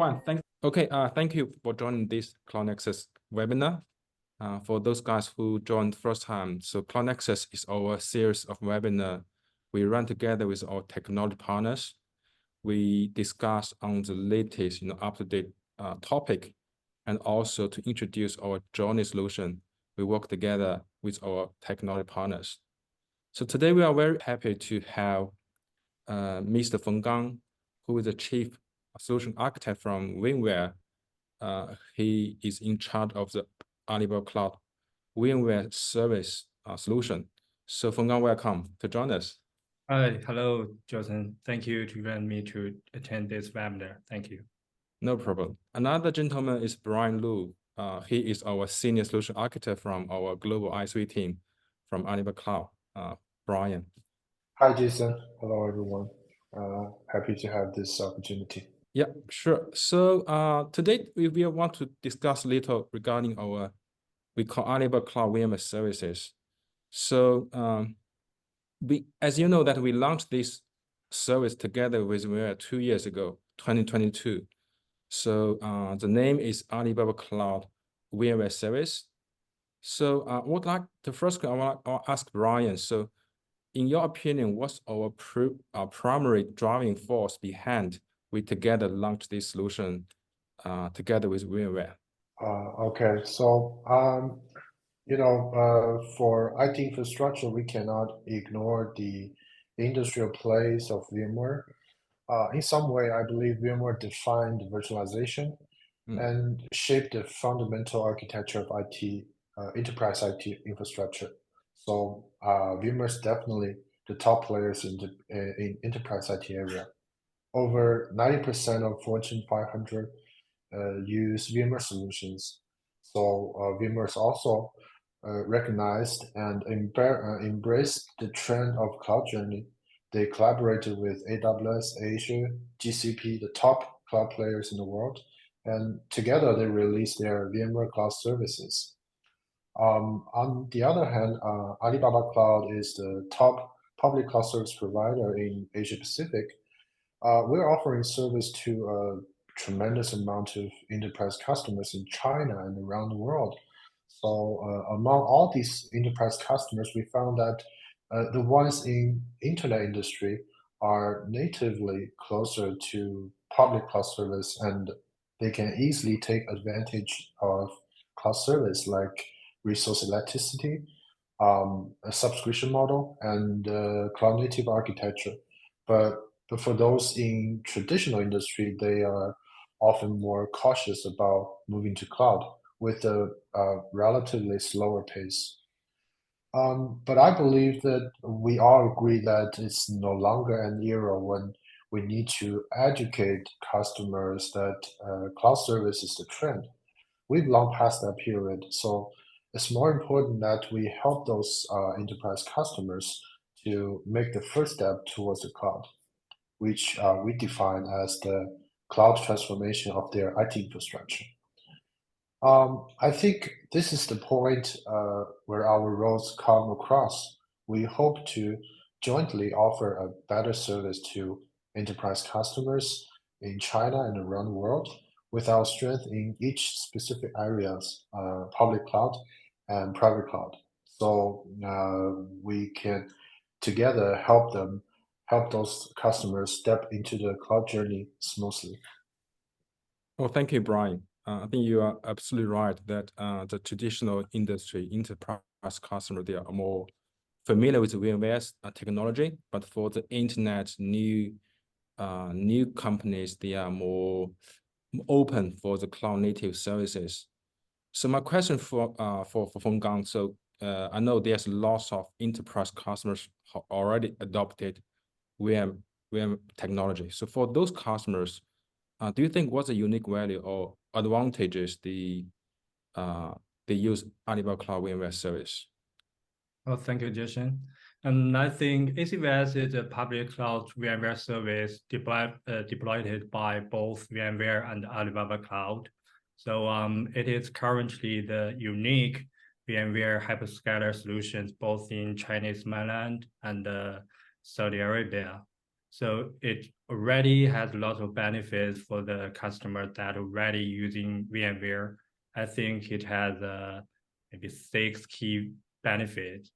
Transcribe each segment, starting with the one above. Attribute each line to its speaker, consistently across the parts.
Speaker 1: Brian, thank you for joining this Cloud Nexus webinar. For those guys who joined first time, so Cloud Nexus is our series of webinar we run together with our technology partners. We discuss on the latest, up-to-date topic, and also to introduce our journey solution. We work together with our technology partners. So today we are very happy to have Mr. Feng, who is the Chief Solution Architect from VMware. He is in charge of the Alibaba Cloud VMware Service solution. So Feng, welcome to join us.
Speaker 2: Hi, hello, Joseph. Thank you to invite me to attend this webinar. Thank you.
Speaker 1: No problem. Another gentleman is Brian Lu. He is our Senior Solution Architect from our global ISV team from Alibaba Cloud. Brian.
Speaker 3: Hi, Jason. Hello, everyone. Happy to have this opportunity.
Speaker 1: Yeah, sure. So today we want to discuss a little regarding we call Alibaba Cloud VMware Services. So as you know that we launched this service together with VMware 2 years ago, 2022. So the name is Alibaba Cloud VMware Service. So the first question I want to ask Brian. So in your opinion, what's our primary driving force behind we together launched this solution together with VMware?
Speaker 3: Okay, so for IT infrastructure, we cannot ignore the industrial place of VMware. In some way, I believe VMware defined virtualization and shaped the fundamental architecture of IT, enterprise IT infrastructure. So VMware is definitely the top players in enterprise IT area. Over 90% of Fortune 500 use VMware solutions. So VMware is also recognized and embraced the trend of cloud journey. They collaborated with AWS, Azure, GCP, the top cloud players in the world, and together they released their VMware Cloud services. On the other hand, Alibaba Cloud is the top public cloud service provider in Asia Pacific. We're offering service to a tremendous amount of enterprise customers in China and around the world. So among all these enterprise customers, we found that the ones in internet industry are natively closer to public cloud service, and they can easily take advantage of cloud service like resource elasticity, a subscription model, and cloud native architecture. But for those in traditional industry, they are often more cautious about moving to cloud with a relatively slower pace. But I believe that we all agree that it's no longer an era when we need to educate customers that cloud service is the trend. We've long passed that period, so it's more important that we help those enterprise customers to make the first step towards the cloud, which we define as the cloud transformation of their IT infrastructure. I think this is the point where our roles come across. We hope to jointly offer a better service to enterprise customers in China and around the world with our strength in each specific areas, public cloud and private cloud. So we can together help those customers step into the cloud journey smoothly.
Speaker 1: Well, thank you, Brian. I think you are absolutely right that the traditional industry enterprise customer, they are more familiar with VMware's technology, but for the internet new companies, they are more open for the cloud native services. So my question for Feng Gang, so I know there's lots of enterprise customers who already adopted VM technology. So for those customers, do you think what's the unique value or advantages they use Alibaba Cloud VMware Service?
Speaker 2: Well, thank you, Jason. And I think ACVS is a public cloud VMware service deployed by both VMware and Alibaba Cloud. So it is currently the unique VMware hyperscaler solutions both in Chinese mainland and Saudi Arabia. So it already has a lot of benefits for the customer that are already using VMware. I think it has maybe 6 key benefits.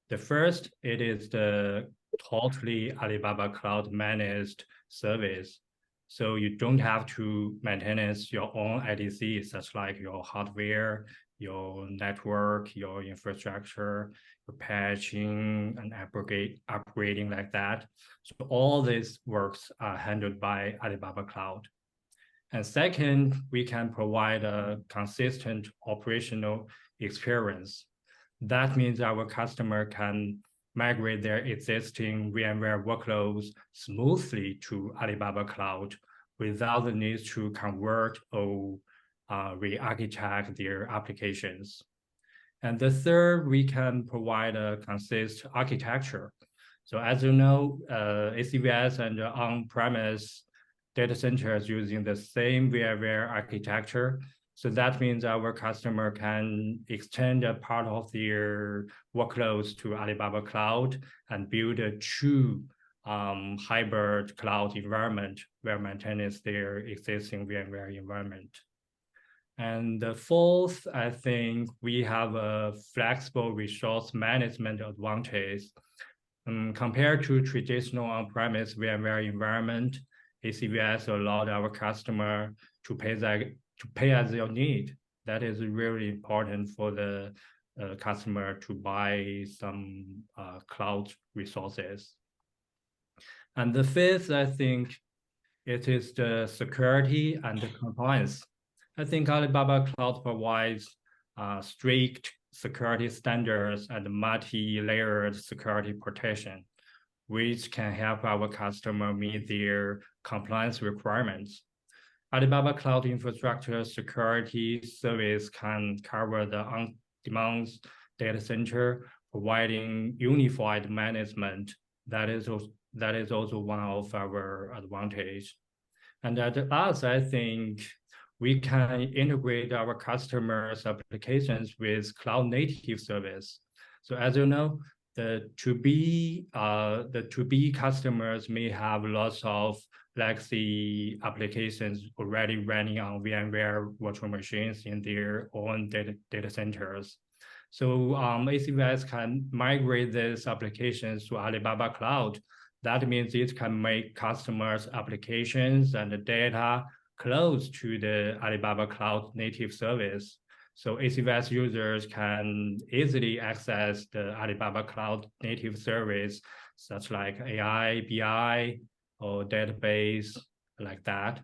Speaker 2: The first, it is the totally Alibaba Cloud managed service. So you don't have to maintain your own IDC, such like your hardware, your network, your infrastructure, your patching and upgrading like that. So all these works are handled by Alibaba Cloud. And second, we can provide a consistent operational experience. That means our customer can migrate their existing VMware workloads smoothly to Alibaba Cloud without the need to convert or re-architect their applications. And the third, we can provide a consistent architecture. So as you know, ACVS and on-premise data centers using the same VMware architecture. So that means our customer can extend a part of their workloads to Alibaba Cloud and build a true hybrid cloud environment where maintains their existing VMware environment. And the fourth, I think we have a flexible resource management advantage. Compared to traditional on-premise VMware environment, ACVS allowed our customer to pay as they need. That is really important for the customer to buy some cloud resources. And the fifth, I think, it is the security and the compliance. I think Alibaba Cloud provides strict security standards and multi-layered security protection, which can help our customer meet their compliance requirements. Alibaba Cloud Infrastructure Security Service can cover the on-demand data center, providing unified management. That is also one of our advantage. And at last, I think we can integrate our customers' applications with cloud native service. So as you know, the to-be customers may have lots of legacy applications already running on VMware virtual machines in their own data centers. So ACVS can migrate these applications to Alibaba Cloud. That means it can make customers' applications and the data close to the Alibaba Cloud native service. So ACVS users can easily access the Alibaba Cloud native service, such like AI, BI, or database like that.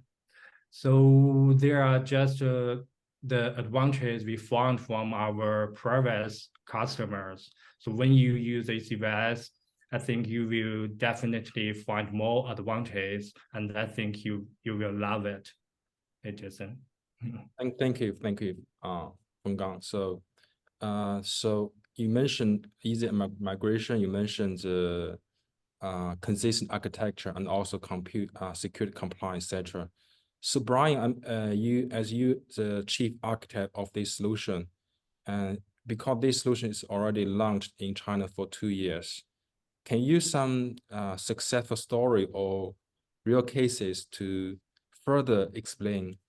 Speaker 2: So there are just the advantages we found from our previous customers. So when you use ACVS, I think you will definitely find more advantage, and I think you will love it. Hey, Jason.
Speaker 1: Thank you, Feng. So you mentioned easy migration. You mentioned the consistent architecture and also security compliance, etc. So Brian, as you the chief architect of this solution, and because this solution is already launched in China for 2 years, can you use some successful story or real cases to further explain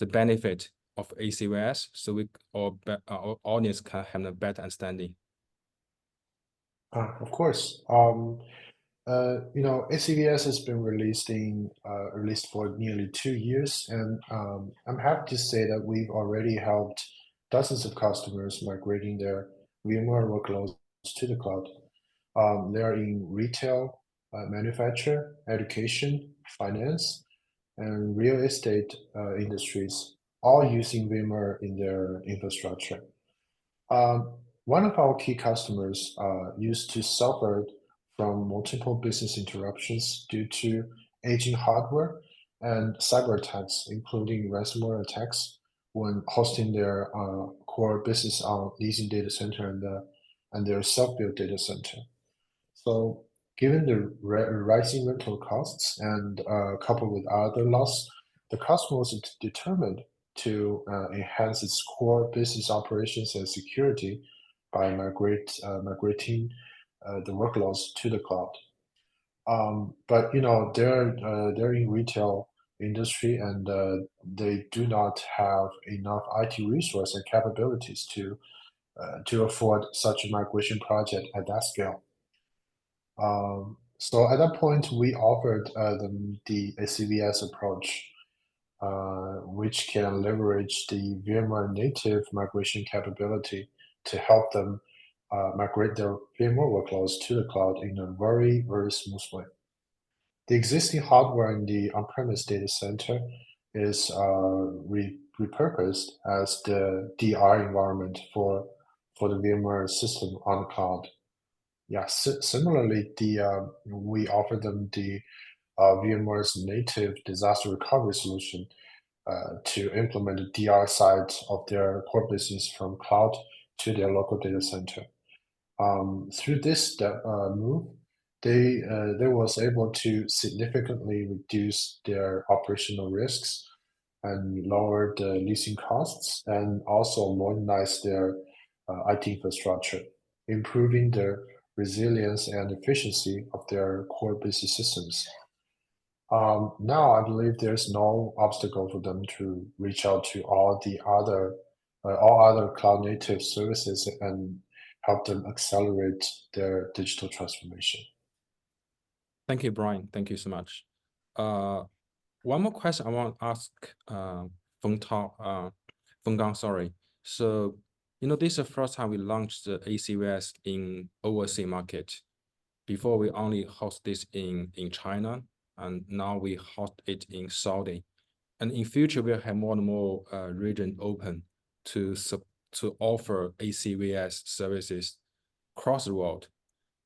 Speaker 1: the benefit of ACVS so our audience can have a better understanding?
Speaker 3: Of course. ACVS has been released for nearly 2 years, and I'm happy to say that we've already helped dozens of customers migrating their VMware workloads to the cloud. They are in retail, manufacture, education, finance, and real estate industries, all using VMware in their infrastructure. One of our key customers used to suffer from multiple business interruptions due to aging hardware and cyber attacks, including ransomware attacks, when hosting their core business on leasing data center and their self-built data center. So given the rising rental costs and coupled with other loss, the customer was determined to enhance its core business operations and security by migrating the workloads to the cloud. But they're in retail industry, and they do not have enough IT resource and capabilities to afford such a migration project at that scale. So at that point, we offered them the ACVS approach, which can leverage the VMware native migration capability to help them migrate their VMware workloads to the cloud in a very, very smooth way. The existing hardware in the on-premise data center is repurposed as the DR environment for the VMware system on the cloud. Yeah, similarly, we offer them the VMware's native disaster recovery solution to implement the DR side of their core business from cloud to their local data center. Through this step, move, they was able to significantly reduce their operational risks and lower the leasing costs, and also modernize their IT infrastructure, improving the resilience and efficiency of their core business systems. Now I believe there's no obstacle for them to reach out to all other cloud native services and help them accelerate their digital transformation.
Speaker 1: Thank you, Brian. Thank you so much. One more question I want to ask Feng Gang, sorry. So, this is the first time we launched the ACVS in overseas market. Before we only host this in China, and now we host it in Saudi. And in future, we'll have more and more region open to offer ACVS services across the world.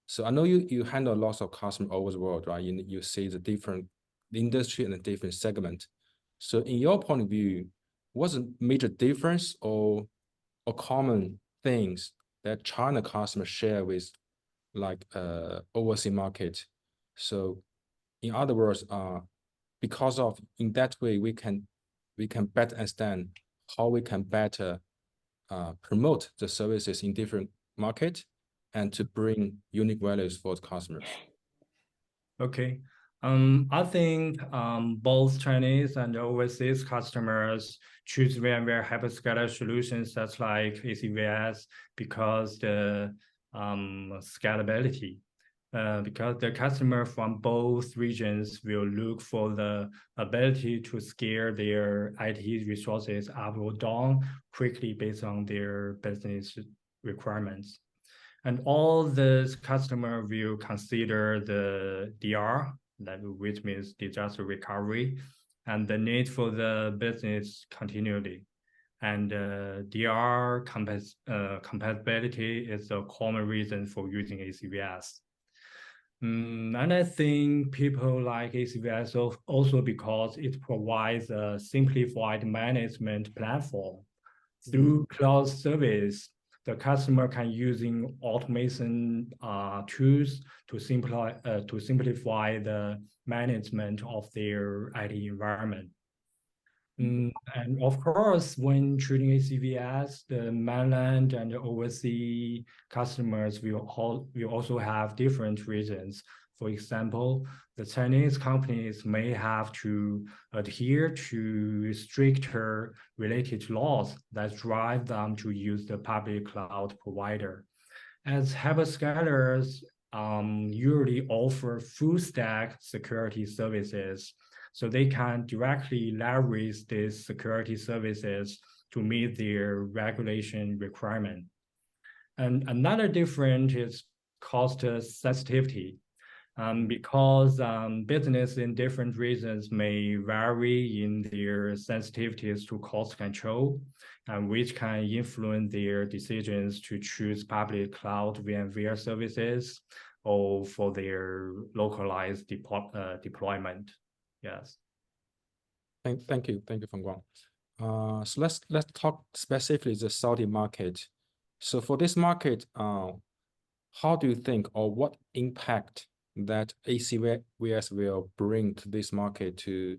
Speaker 1: So I know you handle lots of customers over the world, right? You see the different industry and the different segment. So in your point of view, what's a major difference or common things that China customers share with like overseas market? So in other words, because of in that way, we can better understand how we can better promote the services in different market and to bring unique values for the customers.
Speaker 2: Okay. I think both Chinese and overseas customers choose VMware hyperscaler solutions such like ACVS because the scalability. Because the customer from both regions will look for the ability to scale their IT resources up or down quickly based on their business requirements. And all this customer will consider the DR, which means disaster recovery, and the need for the business continuity. And DR compatibility is a common reason for using ACVS. And I think people like ACVS also because it provides a simplified management platform. Through cloud service, the customer can using automation tools to simplify the management of their IT environment. And of course, when choosing ACVS, the mainland and the overseas customers will also have different reasons. For example, the Chinese companies may have to adhere to stricter related laws that drive them to use the public cloud provider. As hyperscalers usually offer full stack security services, so they can directly leverage these security services to meet their regulation requirement. And another difference is cost sensitivity. Because business in different regions may vary in their sensitivities to cost control, which can influence their decisions to choose public cloud VMware services or for their localized deployment. Yes.
Speaker 1: Thank you, Feng Guang. So let's talk specifically the Saudi market. So for this market, how do you think or what impact that ACVS will bring to this market to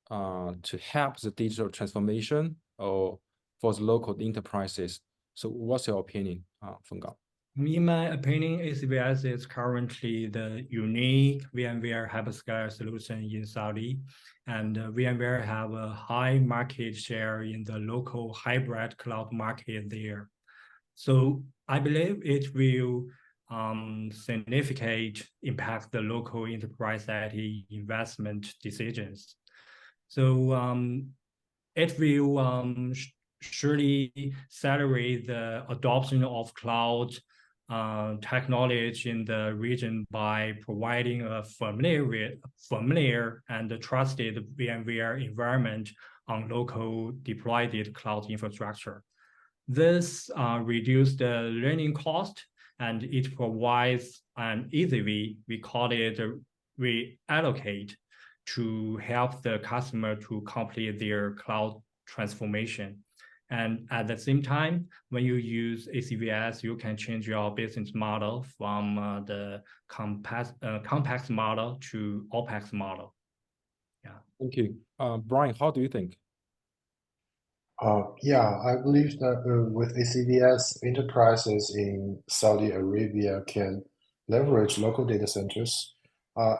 Speaker 1: help the digital transformation or for the local enterprises? So what's your opinion, Feng Gang?
Speaker 2: In my opinion, ACVS is currently the unique VMware hyperscaler solution in Saudi, and VMware have a high market share in the local hybrid cloud market there. So I believe it will significantly impact the local enterprise IT investment decisions. So it will surely accelerate the adoption of cloud technology in the region by providing a familiar and trusted VMware environment on local deployed cloud infrastructure. This reduces the learning cost, and it provides an easy way, we call it reallocate, to help the customer to complete their cloud transformation. And at the same time, when you use ACVS, you can change your business model from the CapEx model to OpEx model. Yeah.
Speaker 1: Thank you. Brian, how do you think?
Speaker 3: Yeah, I believe that with ACVS, enterprises in Saudi Arabia can leverage local data centers,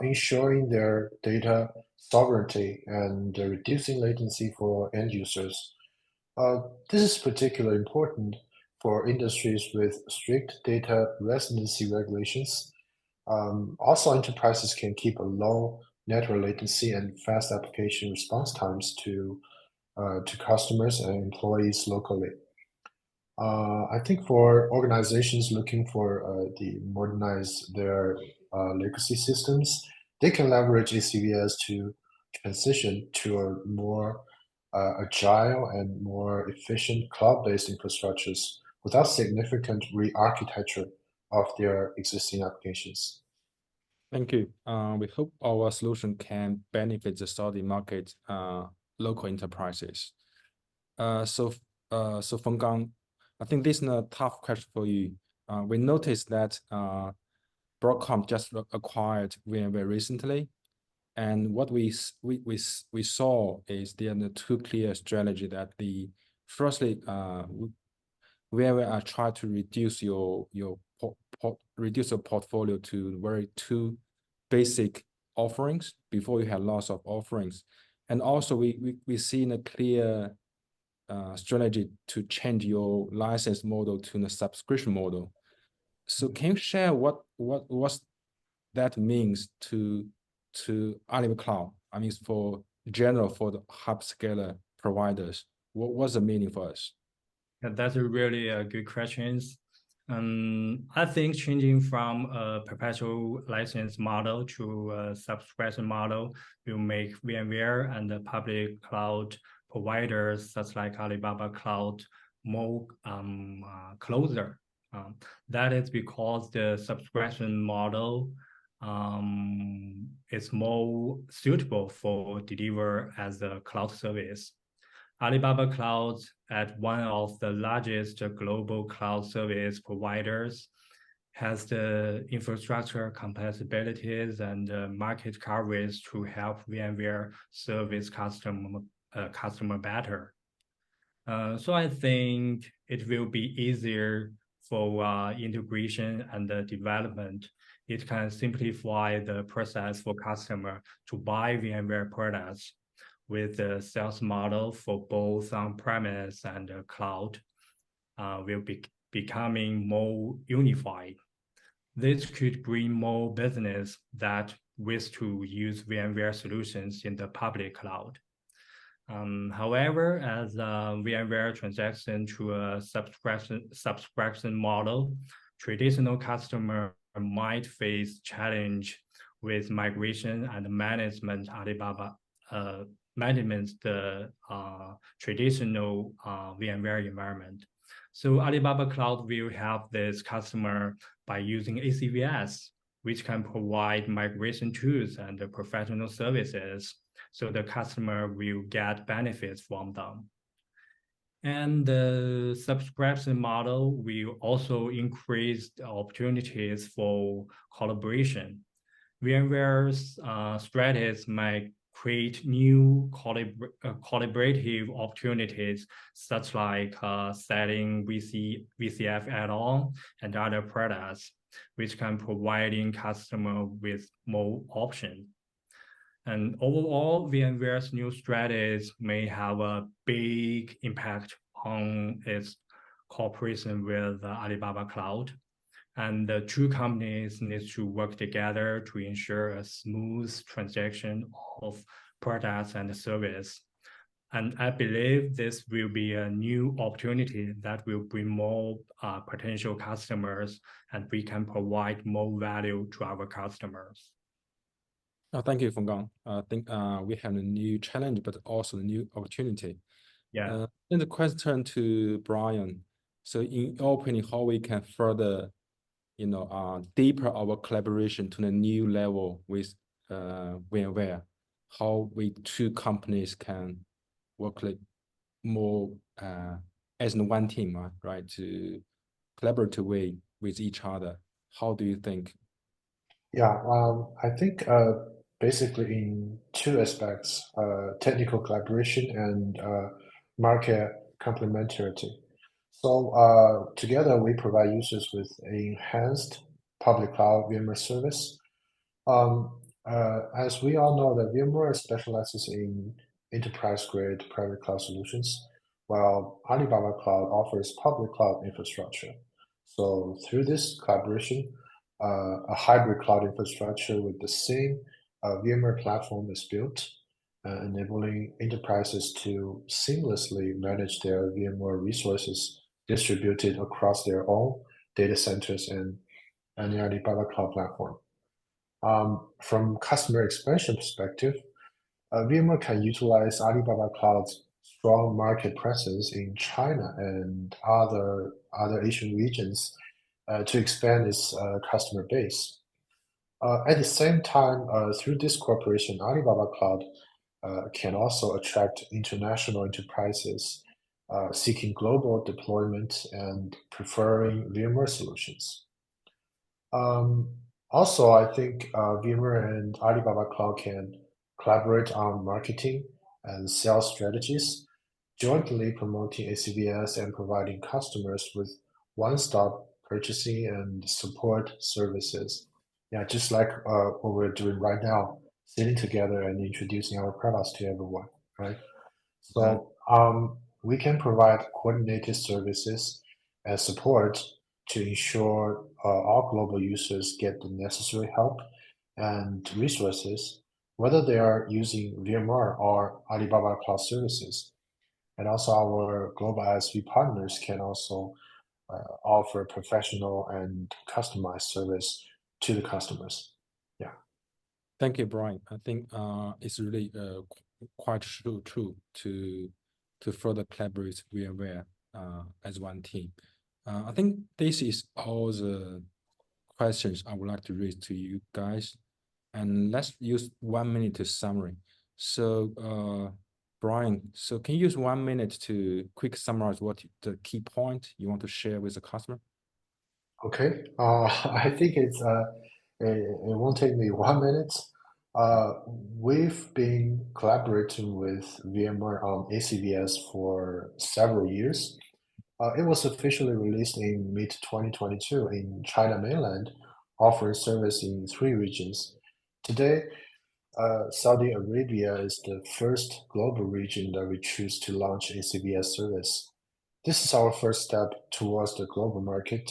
Speaker 3: ensuring their data sovereignty and reducing latency for end users. This is particularly important for industries with strict data residency regulations. Also, enterprises can keep a low network latency and fast application response times to customers and employees locally. I think for organizations looking for modernize their legacy systems, they can leverage ACVS to transition to a more agile and more efficient cloud-based infrastructures without significant re-architecture of their existing applications.
Speaker 1: Thank you. We hope our solution can benefit the Saudi market, local enterprises. So Feng, I think this is a tough question for you. We noticed that Broadcom just acquired VMware recently, and what we saw is there are two clear strategy that firstly, VMware are trying to reduce your portfolio to very two basic offerings before you have lots of offerings, and also we see a clear strategy to change your license model to a subscription model. So can you share what that means to Alibaba Cloud? I mean, for general, for the hyperscaler providers, what's the meaning for us?
Speaker 2: That's a really good question. I think changing from a perpetual license model to a subscription model will make VMware and the public cloud providers, such like Alibaba Cloud, more closer. That is because the subscription model is more suitable for deliver as a cloud service. Alibaba Cloud, as one of the largest global cloud service providers, has the infrastructure compatibilities and market coverage to help VMware service customer better. So I think it will be easier for integration and development. It can simplify the process for customer to buy VMware products, with the sales model for both on-premise and cloud will be becoming more unified. This could bring more business that wish to use VMware solutions in the public cloud. However, as VMware transition to a subscription model, traditional customer might face challenge with migration and management the traditional VMware environment. So Alibaba Cloud will help this customer by using ACVS, which can provide migration tools and professional services, so the customer will get benefits from them. And the subscription model will also increase the opportunities for collaboration. VMware's strategies might create new collaborative opportunities, such like selling VCF add-on and other products, which can providing customer with more options. And overall, VMware's new strategies may have a big impact on its cooperation with Alibaba Cloud. And the two companies need to work together to ensure a smooth transaction of products and service. And I believe this will be a new opportunity that will bring more potential customers, and we can provide more value to our customers.
Speaker 1: Thank you, Feng. I think we have a new challenge, but also a new opportunity.
Speaker 2: Yeah.
Speaker 1: Then the question to Brian. So in your opinion, how we can further, deeper our collaboration to the new level with VMware? How we two companies can work like more as one team, right? To collaborate with each other. How do you think?
Speaker 3: Yeah, I think basically in two aspects, technical collaboration and market complementarity. So together we provide users with enhanced public cloud VMware service. As we all know, that VMware specializes in enterprise-grade private cloud solutions, while Alibaba Cloud offers public cloud infrastructure. So through this collaboration, a hybrid cloud infrastructure with the same VMware platform is built, enabling enterprises to seamlessly manage their VMware resources distributed across their own data centers and the Alibaba Cloud platform. From customer expansion perspective, VMware can utilize Alibaba Cloud's strong market presence in China and other Asian regions to expand its customer base. At the same time, through this cooperation, Alibaba Cloud can also attract international enterprises seeking global deployment and preferring VMware solutions. Also, I think VMware and Alibaba Cloud can collaborate on marketing and sales strategies, jointly promoting ACVS and providing customers with one-stop purchasing and support services. Yeah, just like what we're doing right now, sitting together and introducing our products to everyone, right? So we can provide coordinated services and support to ensure all global users get the necessary help and resources, whether they are using VMware or Alibaba Cloud services. And also our global ISV partners can also offer professional and customized service to the customers. Yeah.
Speaker 1: Thank you, Brian. I think it's really quite true to further collaborate with VMware as one team. I think this is all the questions I would like to raise to you guys. And let's use 1 minute to summary. So Brian, so can you use 1 minute to quick summarize what the key point you want to share with the customer?
Speaker 3: Okay. I think it won't take me 1 minute. We've been collaborating with VMware on ACVS for several years. It was officially released in mid-2022 in China mainland, offering service in 3 regions. Today, Saudi Arabia is the first global region that we choose to launch ACVS service. This is our first step towards the global market,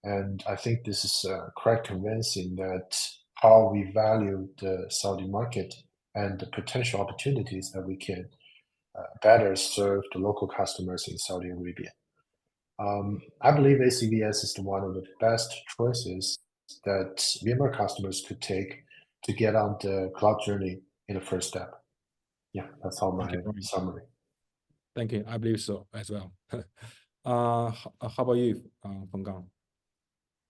Speaker 3: and I think this is quite convincing that how we value the Saudi market and the potential opportunities that we can better serve the local customers in Saudi Arabia. I believe ACVS is one of the best choices that VMware customers could take to get on the cloud journey in the first step. Yeah, that's all my summary.
Speaker 1: Thank you. I believe so as well. How about you, Feng?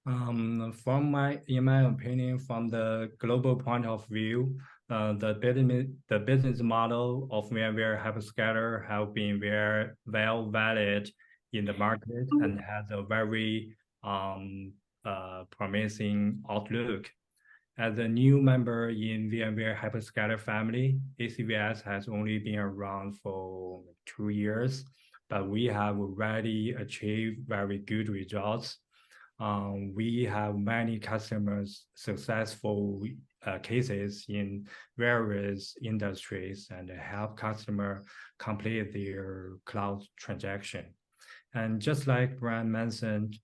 Speaker 2: In my opinion, from the global point of view, the business model of VMware Hyperscaler have been very well valid in the market and has a very promising outlook. As a new member in VMware hyperscaler family, ACVS has only been around for 2 years, but we have already achieved very good results. We have many customers successful cases in various industries and help customer complete their cloud transaction. And just like Brian mentioned,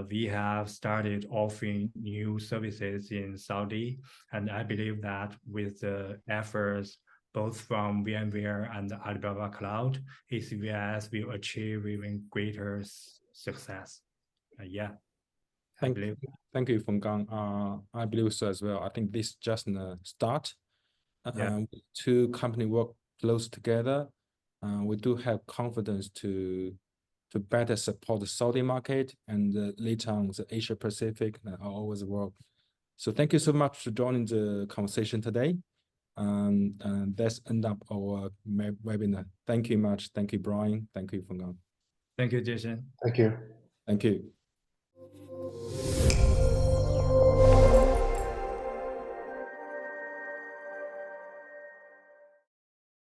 Speaker 2: we have started offering new services in Saudi, and I believe that with the efforts both from VMware and Alibaba Cloud, ACVS will achieve even greater success. Yeah,
Speaker 1: Thank you, Feng. I believe so as well. I think this is just a start. Two companies work close together. We do have confidence to better support the Saudi market and later on the Asia Pacific and all over the world. So thank you so much for joining the conversation today. And that's end up our webinar. Thank you much. Thank you, Brian. Thank you, Feng.
Speaker 2: Thank you, Jason.
Speaker 3: Thank you.
Speaker 1: Thank you.